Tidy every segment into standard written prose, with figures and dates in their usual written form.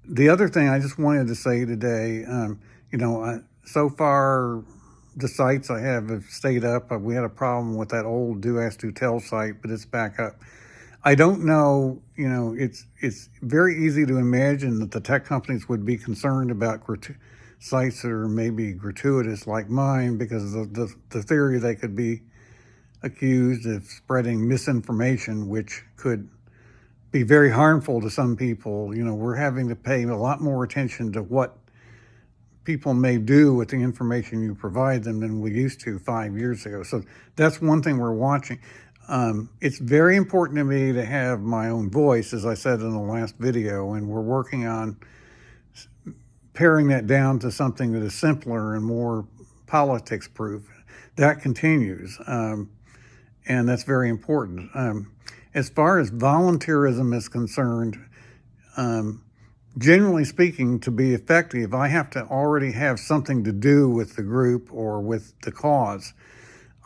The other thing I just wanted to say today, so far the sites I have stayed up. We had a problem with that old Do Ask Do Tell site, but it's back up. I don't know, it's very easy to imagine that the tech companies would be concerned about sites that are maybe gratuitous like mine, because of the theory they could be accused of spreading misinformation, which could be very harmful to some people. We're having to pay a lot more attention to what people may do with the information you provide them than we used to 5 years ago. So that's one thing we're watching. It's very important to me to have my own voice, as I said in the last video, and we're working on paring that down to something that is simpler and more politics proof. That continues, and that's very important. As far as volunteerism is concerned, generally speaking, to be effective, I have to already have something to do with the group or with the cause.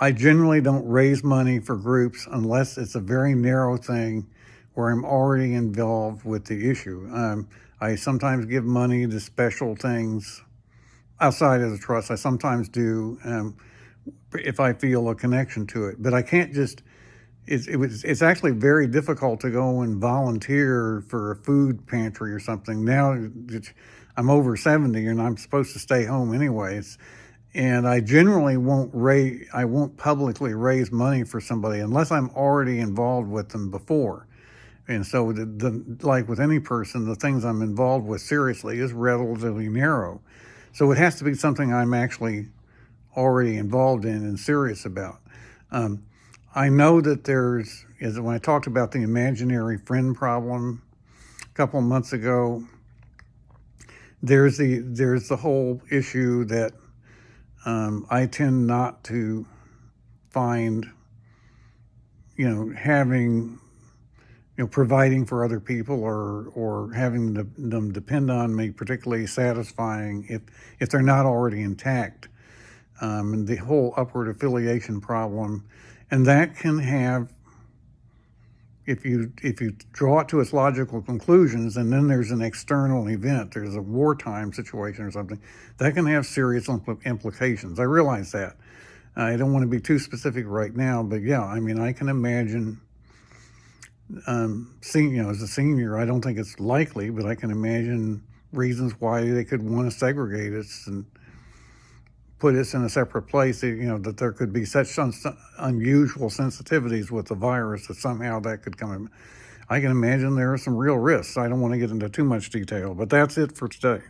I generally don't raise money for groups unless it's a very narrow thing where I'm already involved with the issue. I sometimes give money to special things outside of the trust. I sometimes do if I feel a connection to it, but I can't just. It's actually very difficult to go and volunteer for a food pantry or something. Now I'm over 70 and I'm supposed to stay home anyways. And I generally won't publicly raise money for somebody unless I'm already involved with them before. And so like with any person, the things I'm involved with seriously is relatively narrow. So it has to be something I'm actually already involved in and serious about. I know that when I talked about the imaginary friend problem a couple of months ago, there's the whole issue that I tend not to find, providing for other people or having them depend on me particularly satisfying if they're not already intact. And the whole upward affiliation problem. And that can have, if you draw it to its logical conclusions, and then there's an external event, there's a wartime situation or something, that can have serious implications. I realize that. I don't want to be too specific right now, but yeah, I can imagine, as a senior, I don't think it's likely, but I can imagine reasons why they could want to segregate us and put us in a separate place, that there could be such unusual sensitivities with the virus that somehow that could come in. I can imagine there are some real risks. I don't want to get into too much detail, but that's it for today.